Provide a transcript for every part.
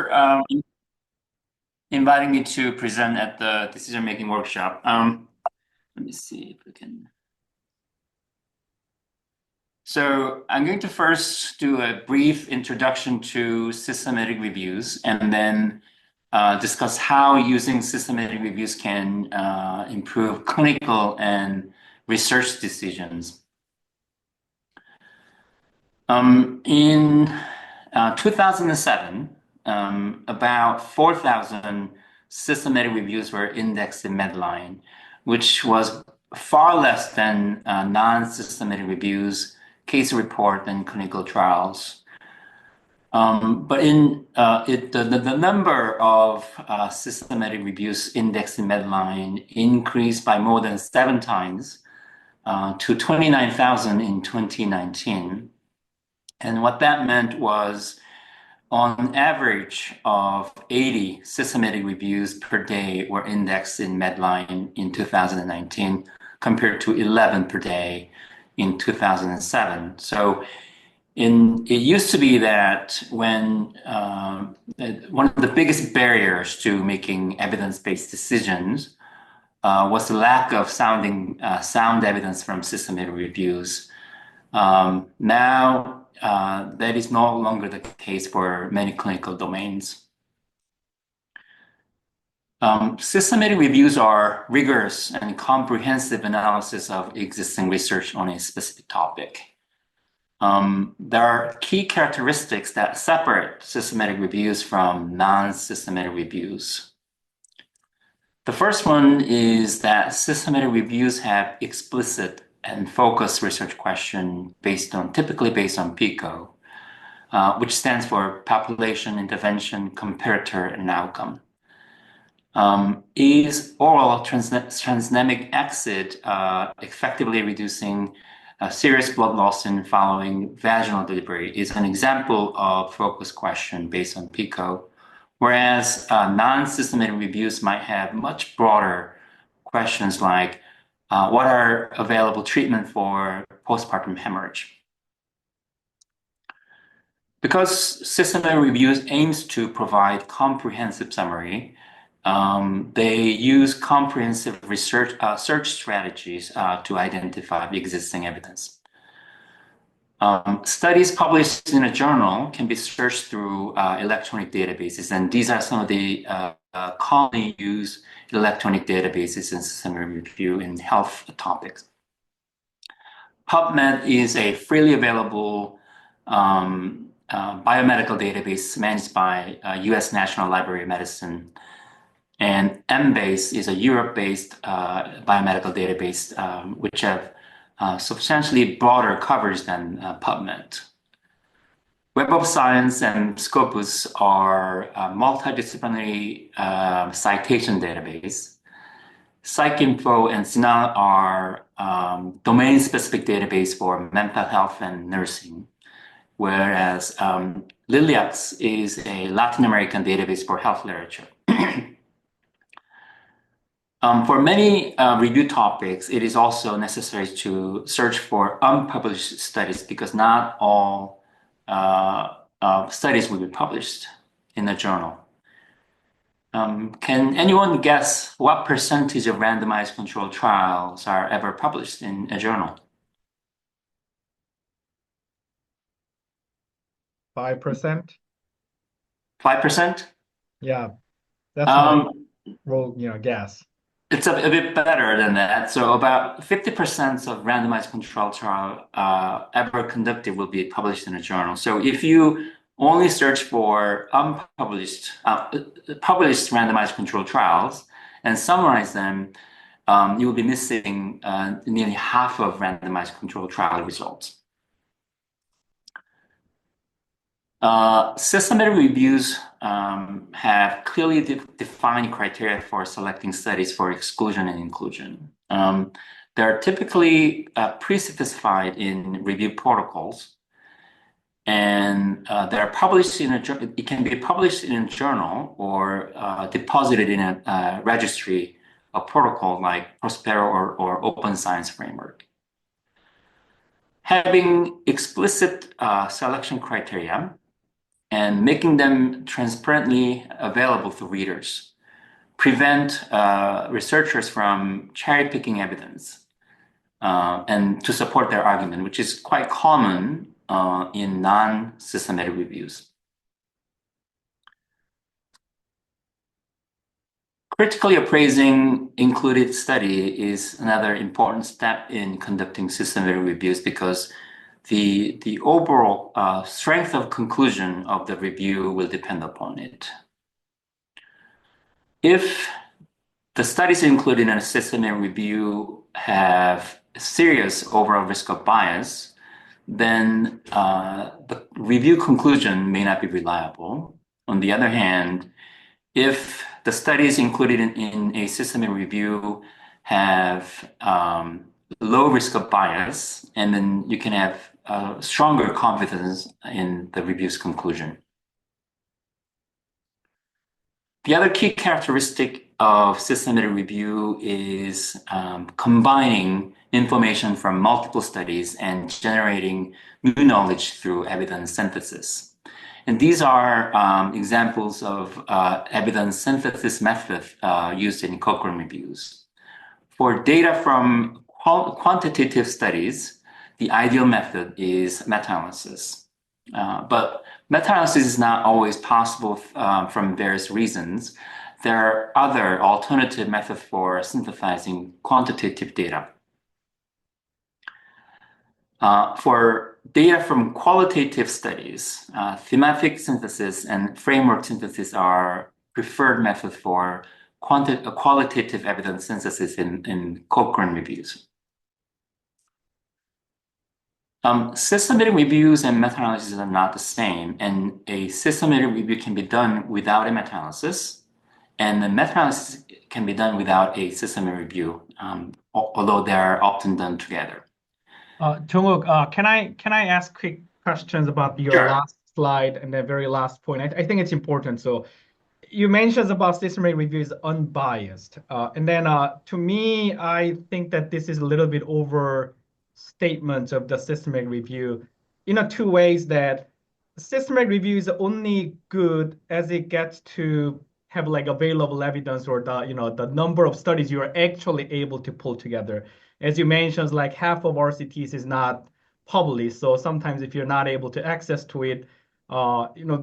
for inviting me to present at the decision-making workshop. Let me see if we can. So I'm going to first do a brief introduction to systematic reviews and then discuss how using systematic reviews can improve clinical and research decisions. In 2007, about 4,000 systematic reviews were indexed in Medline, which was far less than non-systematic reviews, case report, and clinical trials. But the number of systematic reviews indexed in Medline increased by more than 7 times to 29,000 in 2019. And what that meant was, on average of 80 systematic reviews per day were indexed in Medline in 2019, compared to 11 per day in 2007. So it used to be that when one of the biggest barriers to making evidence-based decisions was the lack of sound evidence from systematic reviews. Now, that is no longer the case for many clinical domains. Systematic reviews are rigorous and comprehensive analysis of existing research on a specific topic. There are key characteristics that separate systematic reviews from non-systematic reviews. The first one is that systematic reviews have explicit and focused research question typically based on PICO, which stands for Population, Intervention, Comparator, and Outcome. Is oral transdynamic exit effectively reducing serious blood loss in following vaginal delivery is an example of focused question based on PICO, whereas non-systematic reviews might have much broader questions like what are available treatment for postpartum hemorrhage? Because systematic reviews aims to provide comprehensive summary, they use comprehensive search strategies to identify existing evidence. Studies published in a journal can be searched through electronic databases, and these are some of the commonly used electronic databases in systematic review in health topics. PubMed is a freely available biomedical database managed by US National Library of Medicine. And Embase is a Europe-based biomedical database, which have substantially broader coverage than PubMed. Web of Science and Scopus are a multidisciplinary citation database. PsycInfo and Sinan are domain-specific database for mental health and nursing, whereas Liliax is a Latin American database for health literature. For many review topics, it is also necessary to search for unpublished studies because not all studies will be published in a journal. Can anyone guess what percentage of randomized controlled trials are ever published in a journal? 5%? 5%? Yeah, that's my guess. It's a bit better than that. So about 50% of randomized controlled trial ever conducted will be published in a journal. So if you only search for published randomized controlled trials and summarize them, you will be missing nearly half of randomized controlled trial results. Systematic reviews have clearly defined criteria for selecting studies for exclusion and inclusion. They're typically pre-specified in review protocols, and they're published in it can be published in a journal or deposited in a registry, a protocol like Prospero or Open Science Framework. Having explicit selection criteria and making them transparently available to readers, prevent researchers from cherry-picking evidence, and to support their argument, which is quite common in non-systematic reviews. Critically appraising included study is another important step in conducting systematic reviews because the overall strength of conclusion of the review will depend upon it. If the studies included in a systematic review have serious overall risk of bias, then the review conclusion may not be reliable. On the other hand, if the studies included in a systematic review have low risk of bias, and then you can have stronger confidence in the review's conclusion. The other key characteristic of systematic review is combining information from multiple studies and generating new knowledge through evidence synthesis. And these are examples of evidence synthesis method used in Cochrane reviews. For data from quantitative studies, the ideal method is meta-analysis. But meta-analysis is not always possible from various reasons. There are other alternative methods for synthesizing quantitative data. For data from qualitative studies, thematic synthesis and framework synthesis are preferred methods for qualitative evidence synthesis in Cochrane reviews. Systematic reviews and meta-analysis are not the same, and a systematic review can be done without a meta-analysis, and the meta-analysis can be done without a systematic review, although they are often done together. Jong-Wook, can I ask quick questions about your Sure. last slide and the very last point? I think it's important. So you mentioned about systematic review is unbiased. And then to me, I think that this is a little bit overstatement of the systematic review in a two ways that systematic review is only good as it gets to have like available evidence or the number of studies you are actually able to pull together. As you mentioned, like half of RCTs is not published. So sometimes if you're not able to access to it,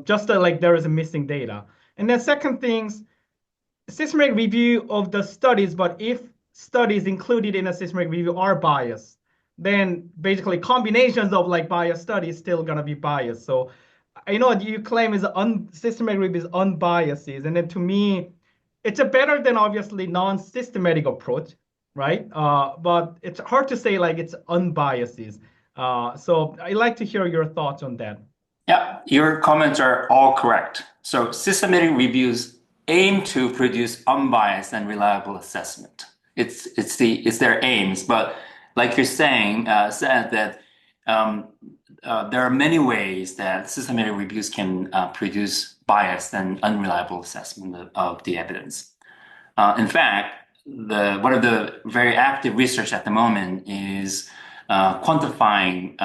just like there is a missing data. And then second things, systematic review of the studies, but if studies included in a systematic review are biased, then basically combinations of like biased studies still gonna be biased. So I know you claim is systematic review is unbiased, and then to me, it's a better than obviously non-systematic approach, right? But it's hard to say like it's unbiased. So I'd like to hear your thoughts on that. Yeah, your comments are all correct. So systematic reviews aim to produce unbiased and reliable assessment. It's their aims, but like you're saying, said that there are many ways that systematic reviews can produce biased and unreliable assessment of the evidence. In fact, one of the very active research at the moment is quantifying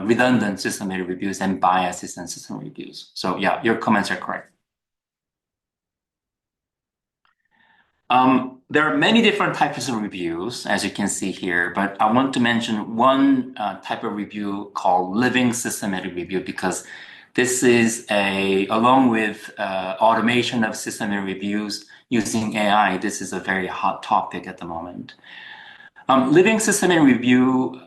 redundant systematic reviews and biases in system reviews. So yeah, your comments are correct. There are many different types of reviews, as you can see here, but I want to mention one type of review called living systematic review because this is along with automation of systematic reviews using AI, this is a very hot topic at the moment. Living systematic review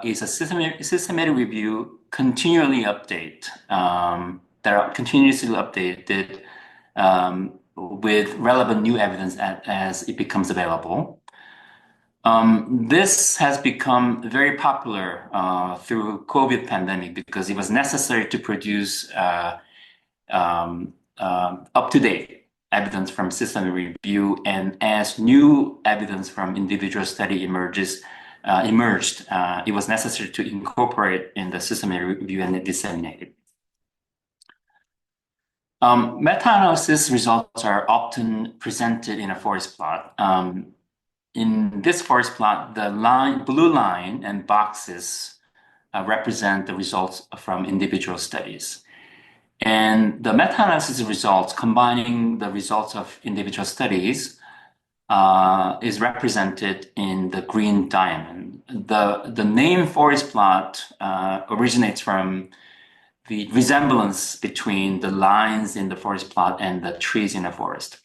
is a systematic review continually update that are continuously updated with relevant new evidence as it becomes available. This has become very popular through COVID pandemic because it was necessary to produce up-to-date evidence from systematic review, and as new evidence from individual study emerged, it was necessary to incorporate in the systematic review and disseminate it. Meta-analysis results are often presented in a forest plot. In this forest plot, the blue line and boxes represent the results from individual studies. And the meta-analysis results, combining the results of individual studies, is represented in the green diamond. The name forest plot originates from the resemblance between the lines in the forest plot and the trees in the forest.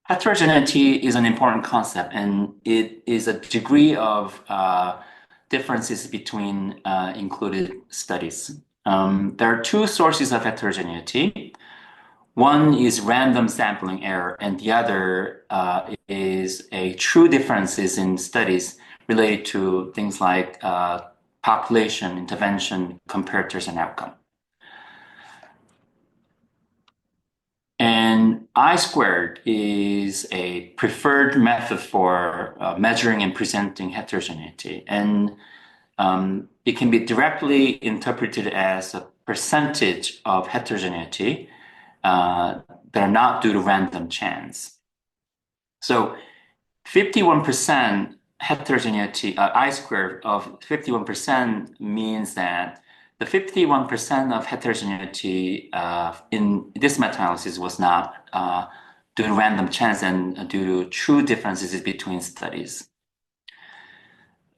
Heterogeneity is an important concept, and it is a degree of differences between included studies. There are two sources of heterogeneity. One is random sampling error, and the other is a true differences in studies related to things like population, intervention, comparators, and outcome. And I-squared is a preferred method for measuring and presenting heterogeneity. And it can be directly interpreted as a percentage of heterogeneity that are not due to random chance. So 51% heterogeneity, I-squared of 51% means that the 51% of heterogeneity in this meta-analysis was not due to random chance and due to true differences between studies.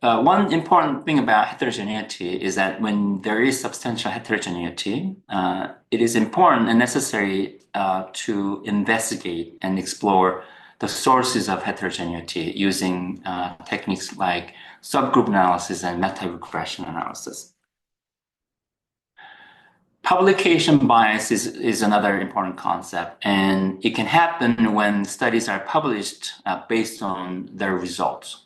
One important thing about heterogeneity is that when there is substantial heterogeneity, it is important and necessary to investigate and explore the sources of heterogeneity using techniques like subgroup analysis and meta-regression analysis. Publication bias is another important concept, and it can happen when studies are published based on their results.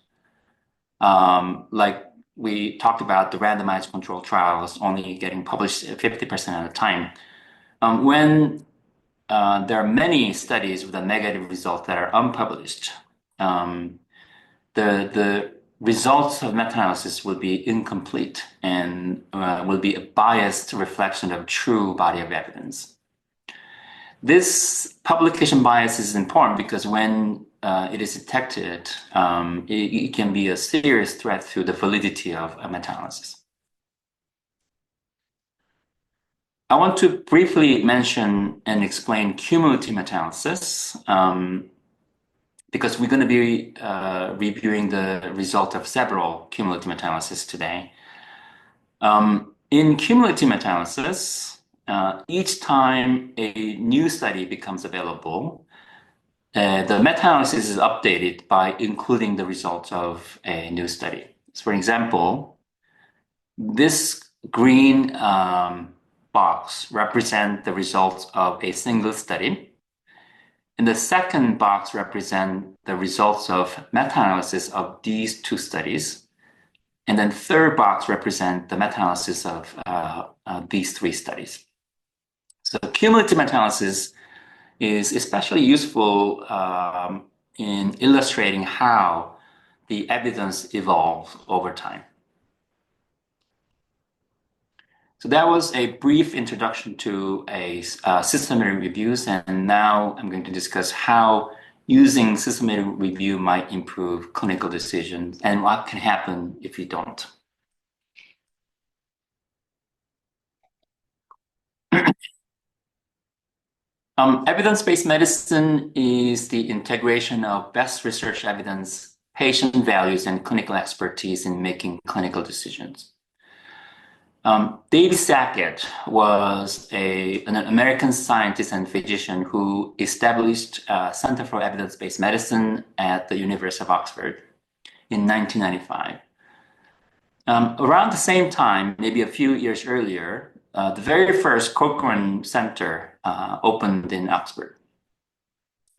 Like we talked about the randomized control trials only getting published 50% of the time. When there are many studies with a negative result that are unpublished, the results of meta-analysis will be incomplete and will be a biased reflection of true body of evidence. This publication bias is important because when it is detected, it can be a serious threat to the validity of a meta-analysis. I want to briefly mention and explain cumulative meta-analysis because we're going to be reviewing the result of several cumulative meta-analysis today. In cumulative meta-analysis, each time a new study becomes available, the meta-analysis is updated by including the results of a new study. So for example, this green box represents the results of a single study. And the second box represents the results of meta-analysis of these two studies. And then third box represents the meta-analysis of these three studies. So cumulative meta-analysis is especially useful in illustrating how the evidence evolves over time. So that was a brief introduction to systematic reviews, and now I'm going to discuss how using systematic review might improve clinical decisions and what can happen if you don't. Evidence-based medicine is the integration of best research evidence, patient values, and clinical expertise in making clinical decisions. David Sackett was an American scientist and physician who established a Center for Evidence-Based Medicine at the University of Oxford in 1995. Around the same time, maybe a few years earlier, the very first Cochrane Center opened in Oxford.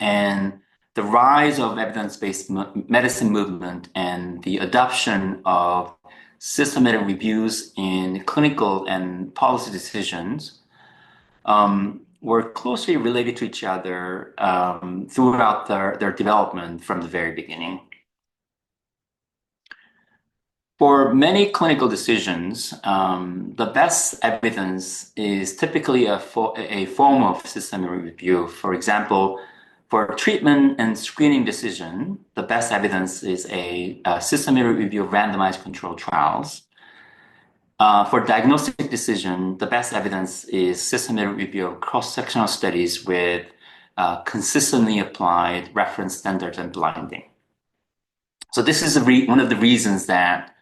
And the rise of evidence-based medicine movement and the adoption of systematic reviews in clinical and policy decisions were closely related to each other throughout their development from the very beginning. For many clinical decisions, the best evidence is typically a form of systematic review. For example, for treatment and screening decision, the best evidence is a systematic review of randomized controlled trials. For diagnostic decision, the best evidence is systematic review of cross-sectional studies with consistently applied reference standards and blinding. So this is one of the reasons that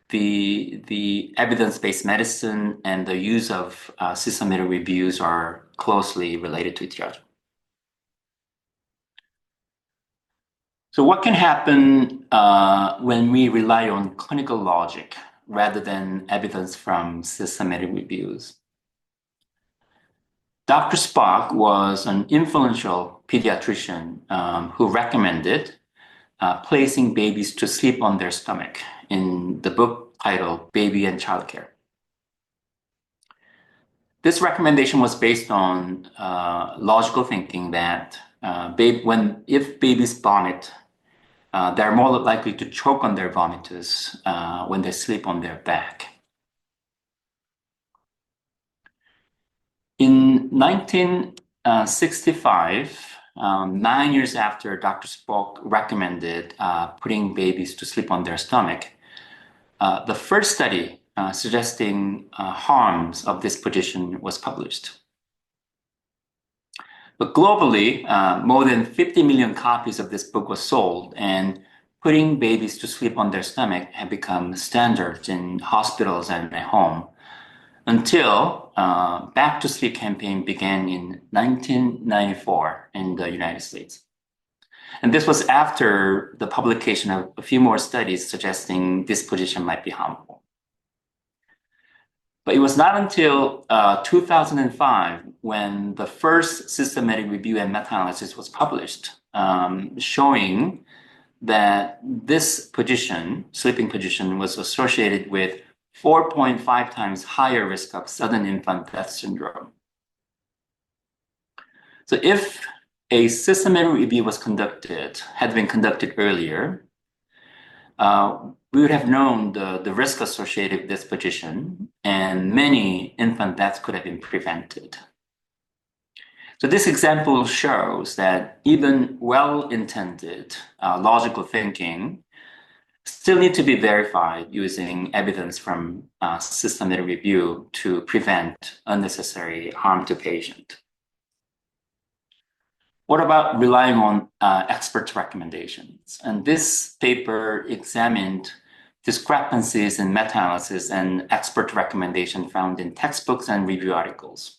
the evidence-based medicine and the use of systematic reviews are closely related to each other. So what can happen when we rely on clinical logic rather than evidence from systematic reviews? Dr. Spock was an influential pediatrician who recommended placing babies to sleep on their stomach in the book titled Baby and Childcare. This recommendation was based on logical thinking that if babies vomit, they're more likely to choke on their vomitus when they sleep on their back. In 1965, 9 years after Dr. Spock recommended putting babies to sleep on their stomach, the first study suggesting harms of this position was published. But globally, more than 50 million copies of this book was sold, and putting babies to sleep on their stomach had become standard in hospitals and at home until Back to Sleep campaign began in 1994 in the United States. And this was after the publication of a few more studies suggesting this position might be harmful. But it was not until 2005 when the first systematic review and meta-analysis was published, showing that this position, sleeping position, was associated with 4.5 times higher risk of sudden infant death syndrome. So if a systematic review had been conducted earlier, we would have known the risk associated with this position, and many infant deaths could have been prevented. So this example shows that even well-intended logical thinking still need to be verified using evidence from systematic review to prevent unnecessary harm to patient. What about relying on experts' recommendations? And this paper examined discrepancies in meta-analysis and expert recommendation found in textbooks and review articles.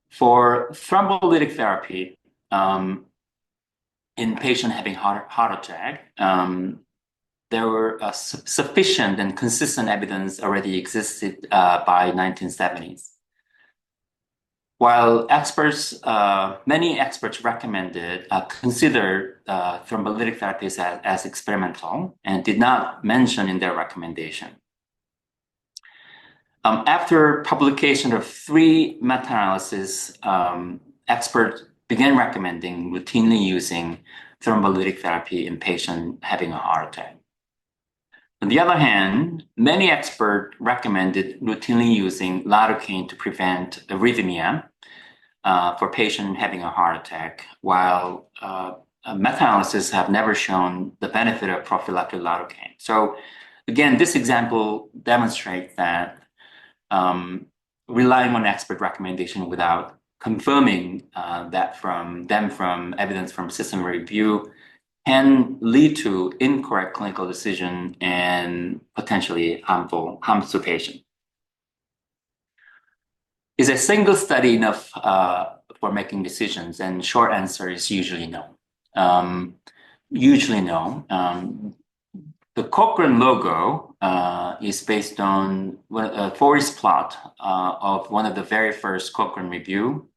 For thrombolytic therapy in patients having heart attack, there were sufficient and consistent evidence already existed by 1970s. While many experts considered thrombolytic therapies as experimental and did not mention in their recommendation. After publication of 3 meta-analyses, experts began recommending routinely using thrombolytic therapy in patients having a heart attack. On the other hand, many experts recommended routinely using lidocaine to prevent arrhythmia for patients having a heart attack, while meta-analysis have never shown the benefit of prophylactic lidocaine. So again, this example demonstrates that relying on expert recommendation without confirming that from evidence from system review can lead to incorrect clinical decision and potentially harms to patient. Is a single study enough for making decisions? And short answer is usually no. Usually no. The Cochrane logo is based on a forest plot of one of the very first Cochrane review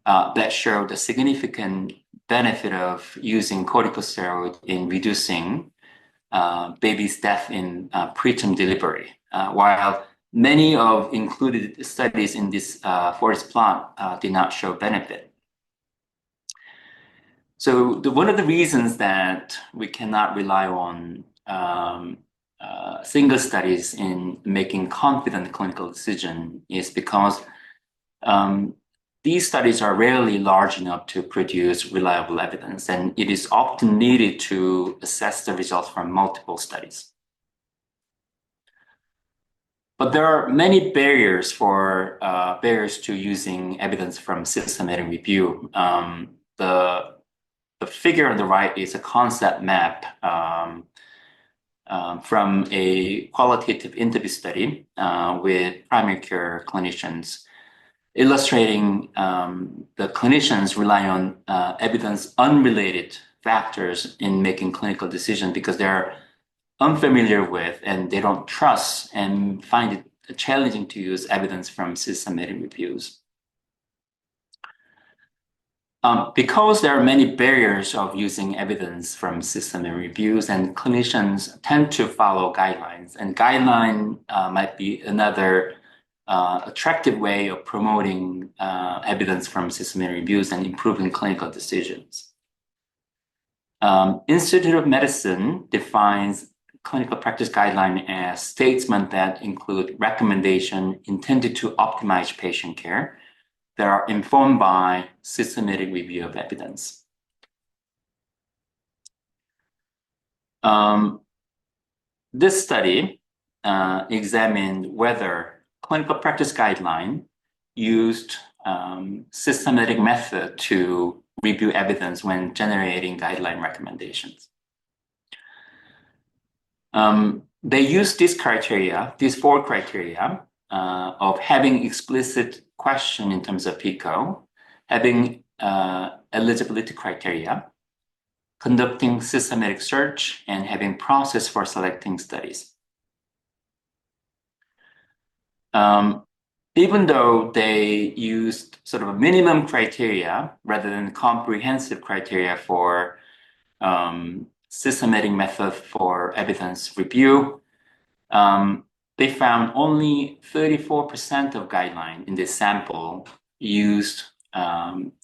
that showed a significant benefit of using corticosteroid in reducing baby's death in preterm delivery, while many of included studies in this forest plot did not show benefit. So one of the reasons that we cannot rely on single studies in making confident clinical decision is because these studies are rarely large enough to produce reliable evidence, and it is often needed to assess the results from multiple studies. But there are many barriers to using evidence from systematic review. The figure on the right is a concept map from a qualitative interview study with primary care clinicians, illustrating the clinicians rely on evidence unrelated factors in making clinical decisions because they're unfamiliar with and they don't trust and find it challenging to use evidence from systematic reviews. Because there are many barriers of using evidence from systematic reviews, and clinicians tend to follow guidelines, and guideline might be another attractive way of promoting evidence from systematic reviews and improving clinical decisions. Institute of Medicine defines clinical practice guideline as statements that include recommendation intended to optimize patient care that are informed by systematic review of evidence. This study examined whether clinical practice guideline used systematic method to review evidence when generating guideline recommendations. They used these four criteria of having explicit question in terms of PICO, having eligibility criteria, conducting systematic search, and having process for selecting studies. Even though they used sort of a minimum criteria rather than comprehensive criteria for systematic method for evidence review, they found only 34% of guideline in this sample used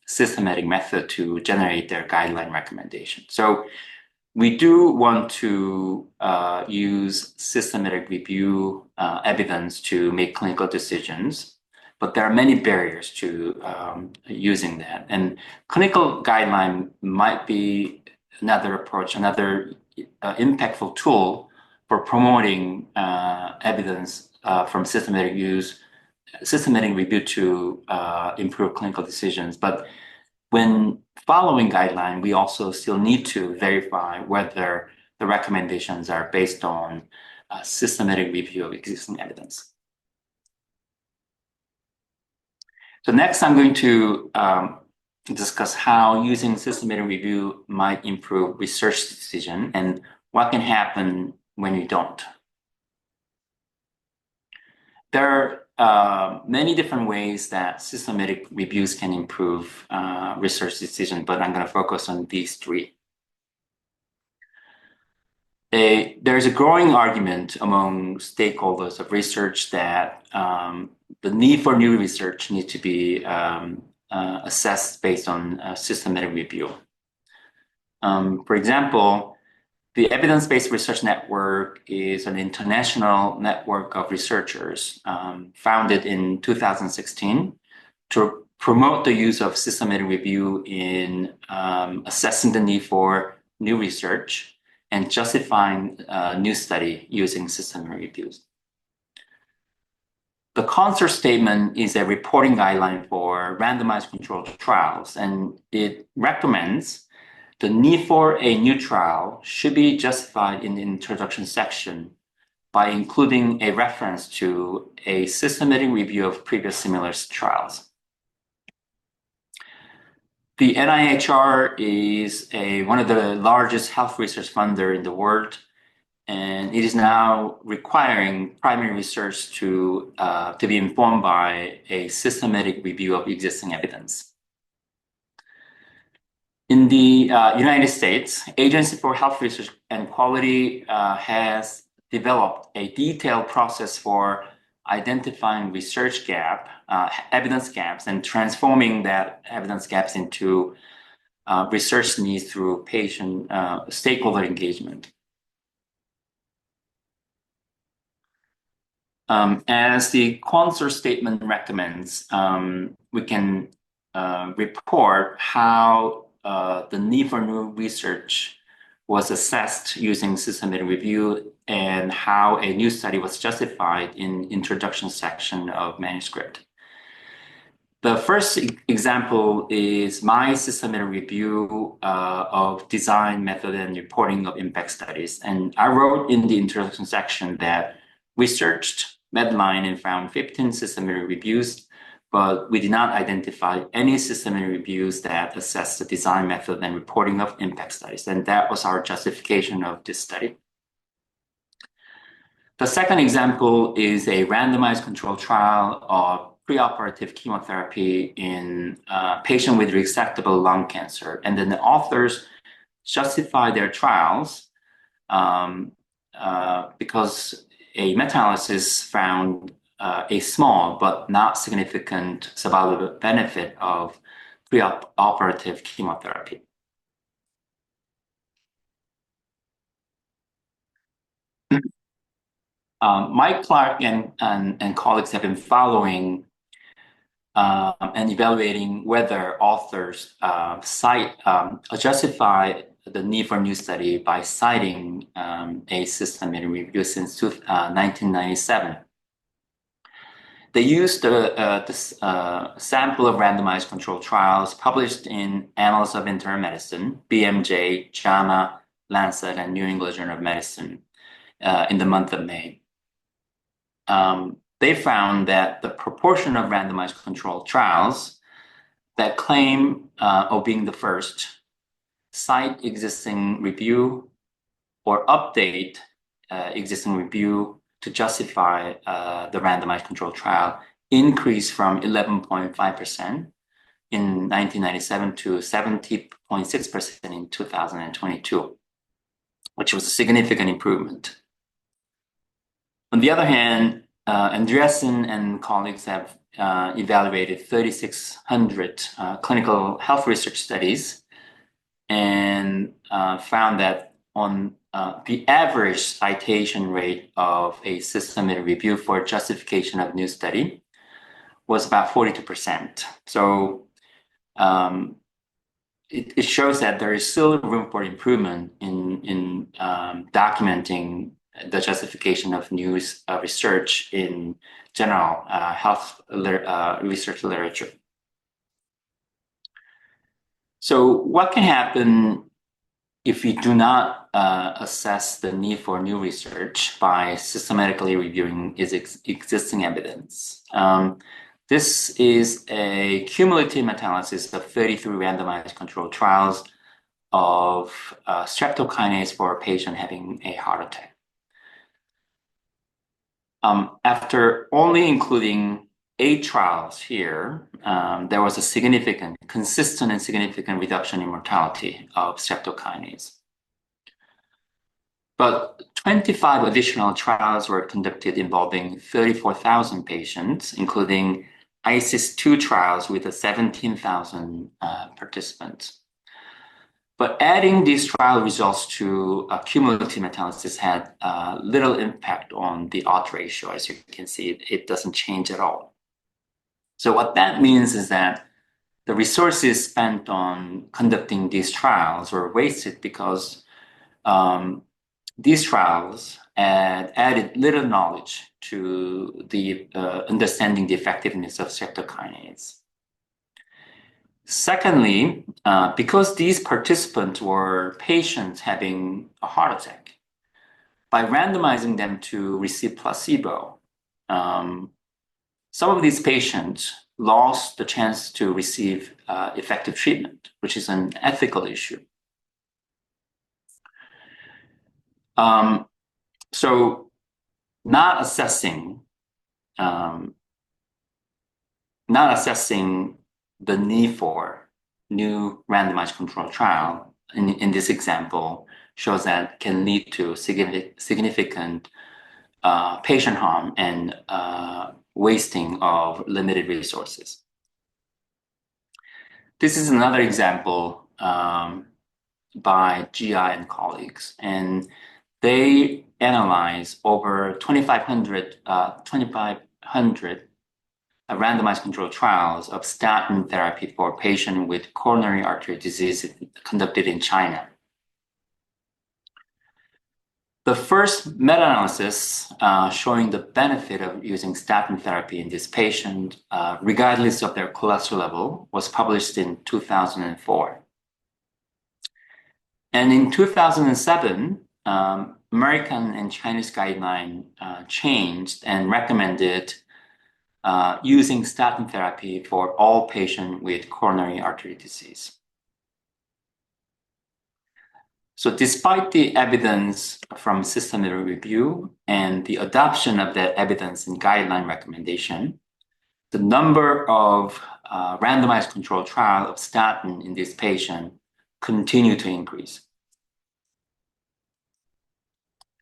systematic method to generate their guideline recommendation. So we do want to use systematic review evidence to make clinical decisions, but there are many barriers to using that. And clinical guideline might be another approach, another impactful tool for promoting evidence from systematic review to improve clinical decisions. But when following guideline, we also still need to verify whether the recommendations are based on systematic review of existing evidence. So next, I'm going to discuss how using systematic review might improve research decision and what can happen when you don't. There are many different ways that systematic reviews can improve research decision, but I'm going to focus on these three. There's a growing argument among stakeholders of research that the need for new research needs to be assessed based on systematic review. For example, the Evidence-Based Research Network is an international network of researchers founded in 2016 to promote the use of systematic review in assessing the need for new research and justifying new study using systematic reviews. The concert statement is a reporting guideline for randomized controlled trials, and it recommends the need for a new trial should be justified in the introduction section by including a reference to a systematic review of previous similar trials. The NIHR is one of the largest health research funder in the world, and it is now requiring primary research to be informed by a systematic review of existing evidence. In the United States, Agency for Health Research and Quality has developed a detailed process for identifying research evidence gaps, and transforming that evidence gaps into research needs through patient stakeholder engagement. As the concert statement recommends, we can report how the need for new research was assessed using systematic review and how a new study was justified in introduction section of manuscript. The first example is my systematic review of design, method, and reporting of impact studies. And I wrote in the introduction section that we searched Medline and found 15 systematic reviews, but we did not identify any systematic reviews that assess the design, method, and reporting of impact studies. And that was our justification of this study. The second example is a randomized controlled trial of preoperative chemotherapy in a patient with resectable lung cancer. And then the authors justify their trials because a meta-analysis found a small but not significant survival benefit of preoperative chemotherapy. Mike Clark and colleagues have been following and evaluating whether authors justify the need for a new study by citing a systematic review since 1997. They used the sample of randomized controlled trials published in Annals of Internal Medicine, BMJ, JAMA, Lancet, and New England Journal of Medicine in the month of May. They found that the proportion of randomized controlled trials that claim of being the first cite existing review or update existing review to justify the randomized controlled trial increased from 11.5% in 1997 to 70.6% in 2022, which was a significant improvement. On the other hand, Andreasen and colleagues have evaluated 3,600 clinical health research studies and found that on the average citation rate of a systematic review for justification of new study was about 42%. So it shows that there is still room for improvement in documenting the justification of new research in general health research literature. So what can happen if we do not assess the need for new research by systematically reviewing existing evidence? This is a cumulative meta-analysis of 33 randomized controlled trials of streptokinase for a patient having a heart attack. After only including 8 trials here, there was a consistent and significant reduction in mortality of streptokinase. But 25 additional trials were conducted involving 34,000 patients, including ISIS-2 trials with 17,000 participants. But adding these trial results to a cumulative meta-analysis had little impact on the odds ratio. As you can see, it doesn't change at all. So what that means is that the resources spent on conducting these trials were wasted because these trials added little knowledge to the understanding the effectiveness of streptokinase. Secondly, because these participants were patients having a heart attack, by randomizing them to receive placebo, some of these patients lost the chance to receive effective treatment, which is an ethical issue. So not assessing the need for new randomized controlled trial in this example shows that can lead to significant patient harm and wasting of limited resources. This is another example by GI and colleagues, and they analyze over 2,500 randomized controlled trials of statin therapy for patients with coronary artery disease conducted in China. The first meta-analysis showing the benefit of using statin therapy in this patient, regardless of their cholesterol level, was published in 2004. And in 2007, American and Chinese guideline changed and recommended using statin therapy for all patients with coronary artery disease. So despite the evidence from systematic review and the adoption of that evidence in guideline recommendation, the number of randomized controlled trial of statin in this patient continue to increase.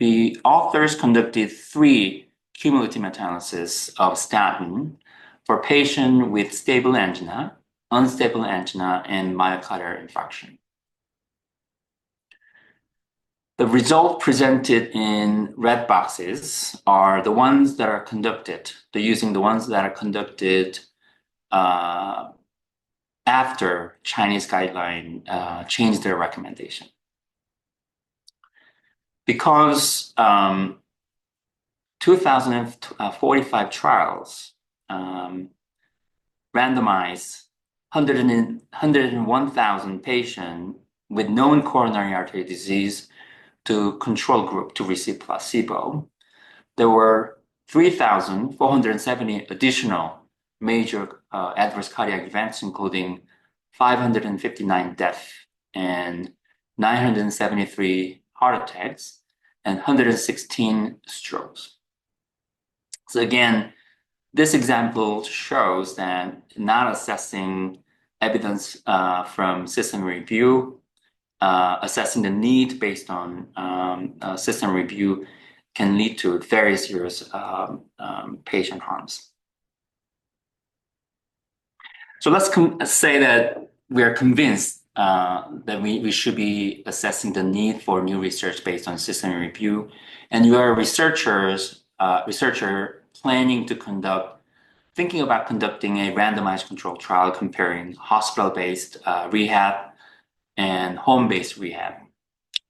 The authors conducted 3 cumulative meta-analysis of statin for patients with stable angina, unstable angina, and myocardial infarction. The results presented in red boxes are the ones that are conducted, using the ones that are conducted after Chinese guideline changed their recommendation. Because 2045 trials randomized 101,000 patients with known coronary artery disease to control group to receive placebo. There were 3,470 additional major adverse cardiac events, including 559 deaths and 973 heart attacks and 116 strokes. So again, this example shows that not assessing evidence from system review, assessing the need based on system review can lead to very serious patient harms. So let's say that we are convinced that we should be assessing the need for new research based on system review, and you are a researcher planning to thinking about conducting a randomized controlled trial comparing hospital-based rehab and home-based rehab.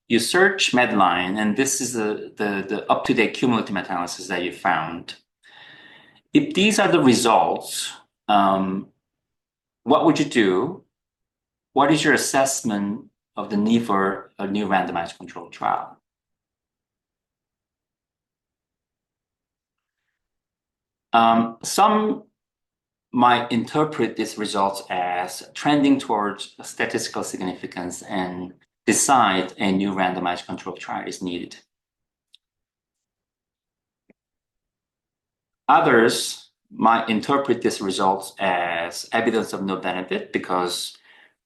You search Medline, and this is the up-to-date cumulative meta-analysis that you found. If these are the results, what would you do? What is your assessment of the need for a new randomized controlled trial? Some might interpret these results as trending towards statistical significance and decide a new randomized controlled trial is needed. Others might interpret these results as evidence of no benefit because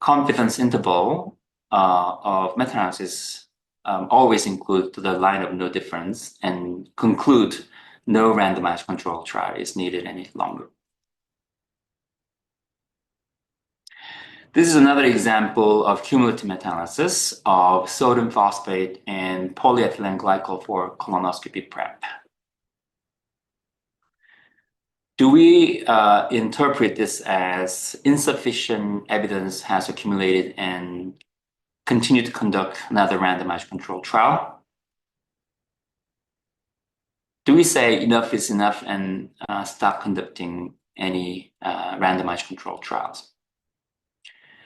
confidence interval of meta-analysis always include the line of no difference and conclude no randomized controlled trial is needed any longer. This is another example of cumulative meta-analysis of sodium phosphate and polyethylene glycol for colonoscopy prep. Do we interpret this as insufficient evidence has accumulated and continue to conduct another randomized controlled trial? Do we say enough is enough and stop conducting any randomized controlled trials?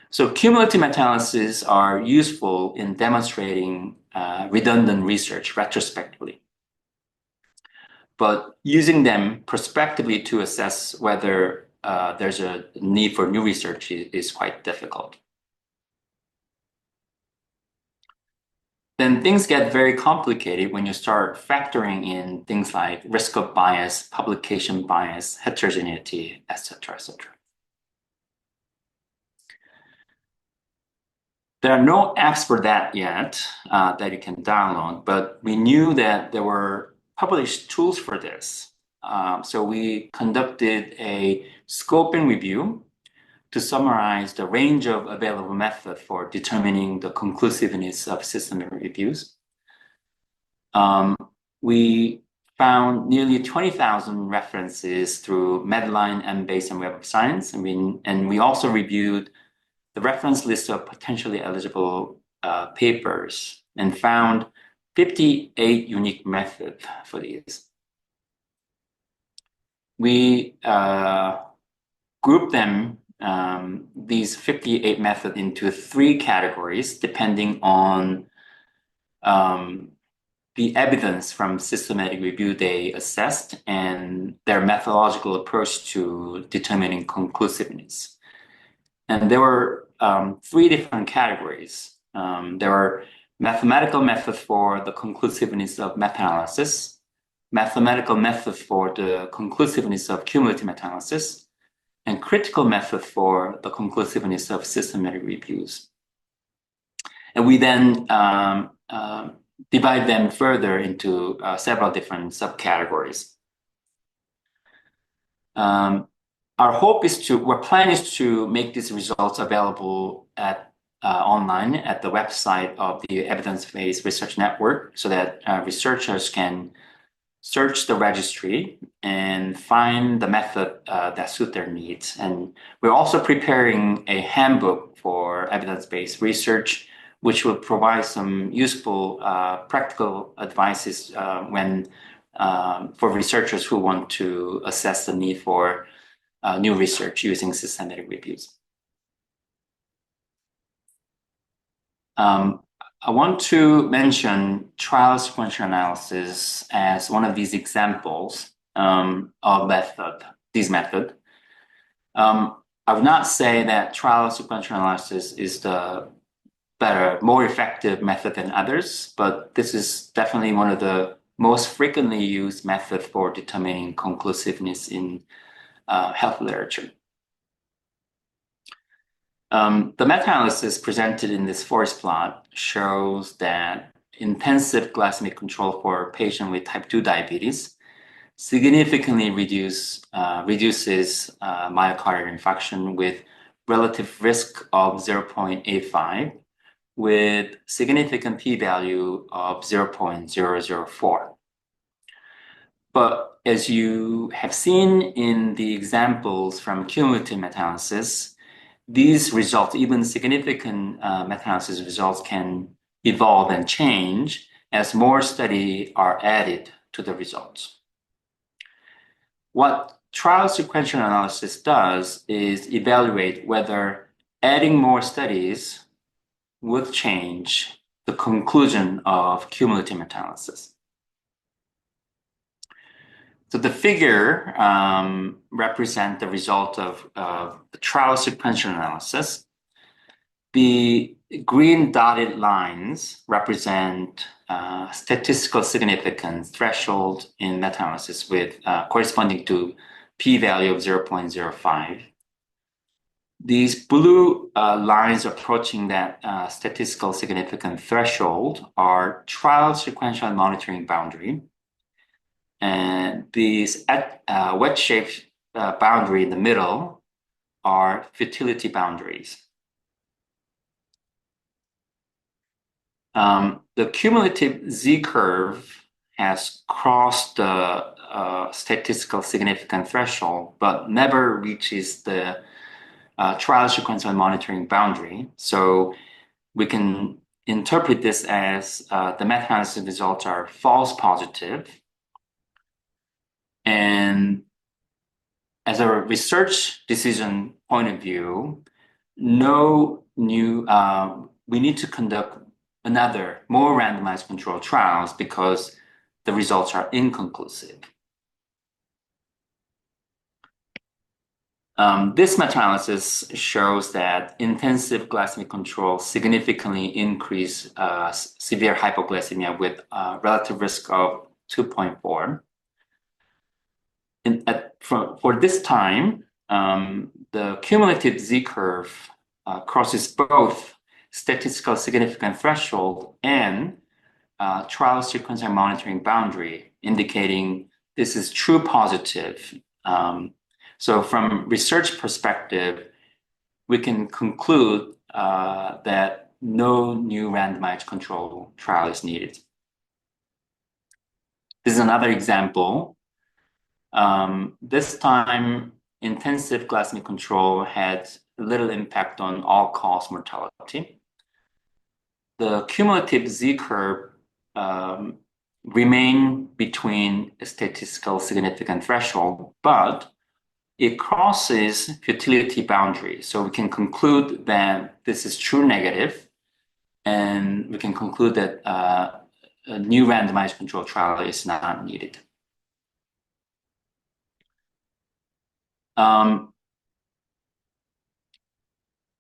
So cumulative meta-analysis are useful in demonstrating redundant research retrospectively. But using them prospectively to assess whether there's a need for new research is quite difficult. Then things get very complicated when you start factoring in things like risk of bias, publication bias, heterogeneity, etc., etc. There are no apps for that yet that you can download, but we knew that there were published tools for this. So we conducted a scoping review to summarize the range of available methods for determining the conclusiveness of systematic reviews. We found nearly 20,000 references through Medline, Embase, and Web of Science. And we also reviewed the reference list of potentially eligible papers and found 58 unique methods for these. We group them, these 58 methods, into 3 categories depending on the evidence from systematic review they assessed and their methodological approach to determining conclusiveness. And there were 3 different categories. There were mathematical methods for the conclusiveness of meta-analysis, mathematical methods for the conclusiveness of cumulative meta-analysis, and critical method for the conclusiveness of systematic reviews. And we then divide them further into several different subcategories. Our plan is to make these results available online at the website of the Evidence-Based Research Network so that researchers can search the registry and find the method that suit their needs. And we're also preparing a handbook for evidence-based research, which will provide some useful practical advices for researchers who want to assess the need for new research using systematic reviews. I want to mention trial sequential analysis as one of these examples of this method. I would not say that trial sequential analysis is the better, more effective method than others, but this is definitely one of the most frequently used methods for determining conclusiveness in health literature. The meta-analysis presented in this forest plot shows that intensive glycemic control for patients with type 2 diabetes significantly reduces myocardial infarction with relative risk of 0.85 with significant p-value of 0.004. But as you have seen in the examples from cumulative meta-analysis, these results, even significant meta-analysis results, can evolve and change as more studies are added to the results. What trial sequential analysis does is evaluate whether adding more studies would change the conclusion of cumulative meta-analysis. So the figure represents the result of the trial sequential analysis. The green dotted lines represent statistical significance threshold in meta-analysis with corresponding to p-value of 0.05. These blue lines approaching that statistical significance threshold are trial sequential monitoring boundary. And these wedge-shaped boundary in the middle are futility boundaries. The cumulative Z-curve has crossed the statistical significance threshold, but never reaches the trial sequential monitoring boundary. So we can interpret this as the meta-analysis results are false positive. And as a research decision point of view, we need to conduct another more randomized controlled trials because the results are inconclusive. This meta-analysis shows that intensive glycemic control significantly increased severe hypoglycemia with a relative risk of 2.4. For this time, the cumulative Z-curve crosses both statistical significant threshold and trial sequential monitoring boundary, indicating this is true positive. So from research perspective, we can conclude that no new randomized control trial is needed. This is another example. This time, intensive glycemic control had little impact on all-cause mortality. The cumulative Z-curve remain between a statistical significant threshold, but it crosses futility boundary. So we can conclude that this is true negative, and we can conclude that a new randomized control trial is not needed.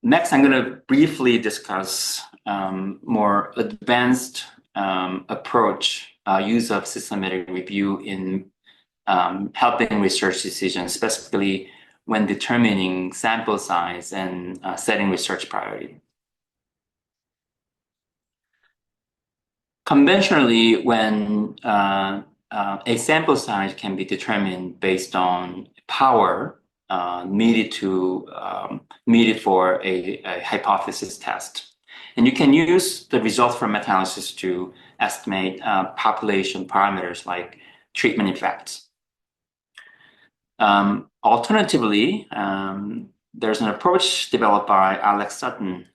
Next, I'm going to briefly discuss more advanced approach use of systematic review in helping research decisions, specifically when determining sample size and setting research priority. Conventionally, when a sample size can be determined based on power needed for a hypothesis test. And you can use the results from meta-analysis to estimate population parameters like treatment effects. Alternatively, there's an approach developed by Alex Sutton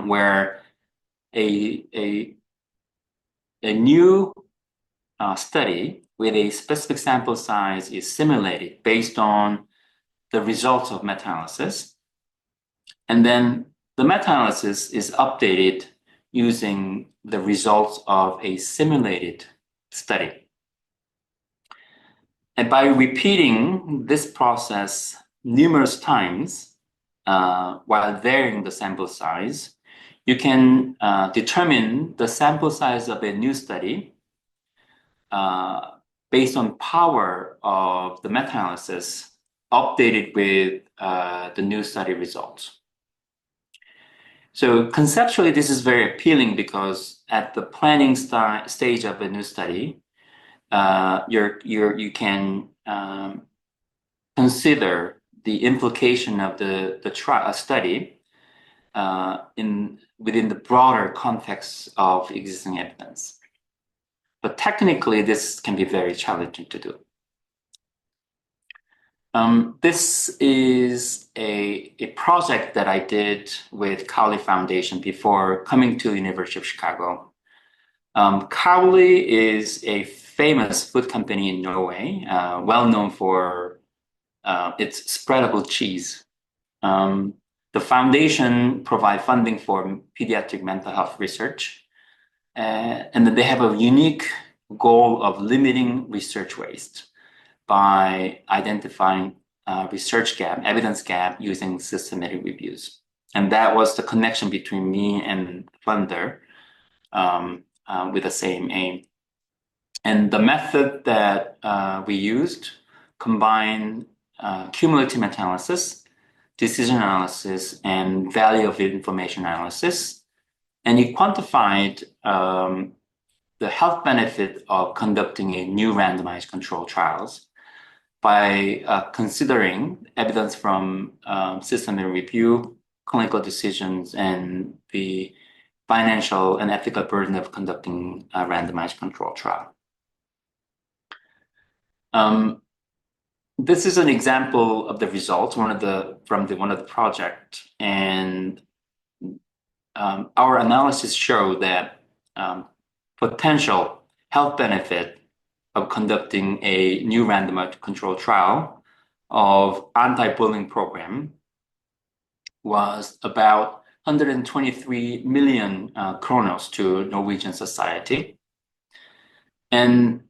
where a new study with a specific sample size is simulated based on the results of meta-analysis. And then the meta-analysis is updated using the results of a simulated study. And by repeating this process numerous times while varying the sample size, you can determine the sample size of a new study based on power of the meta-analysis updated with the new study results. So conceptually, this is very appealing because at the planning stage of a new study, you can consider the implication of the study within the broader context of existing evidence. But technically, this can be very challenging to do. This is a project that I did with Cowley Foundation before coming to the University of Chicago. Cowley is a famous food company in Norway, well known for its spreadable cheese. The foundation provides funding for pediatric mental health research, and they have a unique goal of limiting research waste by identifying evidence gap using systematic reviews. And that was the connection between me and the funder with the same aim. And the method that we used combined cumulative meta-analysis, decision analysis, and value of information analysis. And it quantified the health benefit of conducting a new randomized control trials by considering evidence from systematic review, clinical decisions, and the financial and ethical burden of conducting a randomized control trial. This is an example of the results, one of the project, and our analysis showed that potential health benefit of conducting a new randomized control trial of anti-bullying program was about 123 million kronos to Norwegian society. And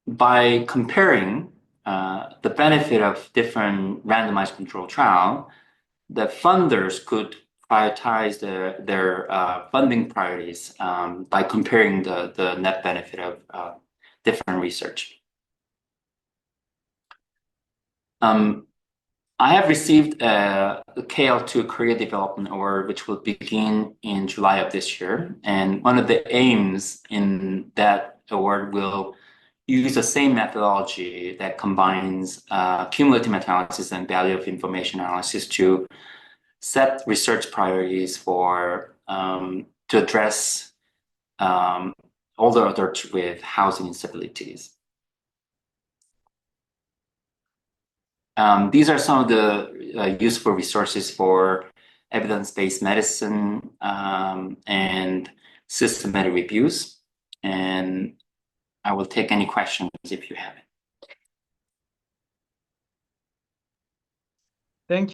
by comparing the benefit of different randomized control trial, the funders could prioritize their funding priorities by comparing the net benefit of different research. I have received a KL2 Career Development Award, which will begin in July of this year. And one of the aims in that award will use the same methodology that combines cumulative meta-analysis and value of information analysis to set research priorities for to address older adults with housing instabilities. These are some of the useful resources for evidence-based medicine and systematic reviews. and I will take any questions if you have it.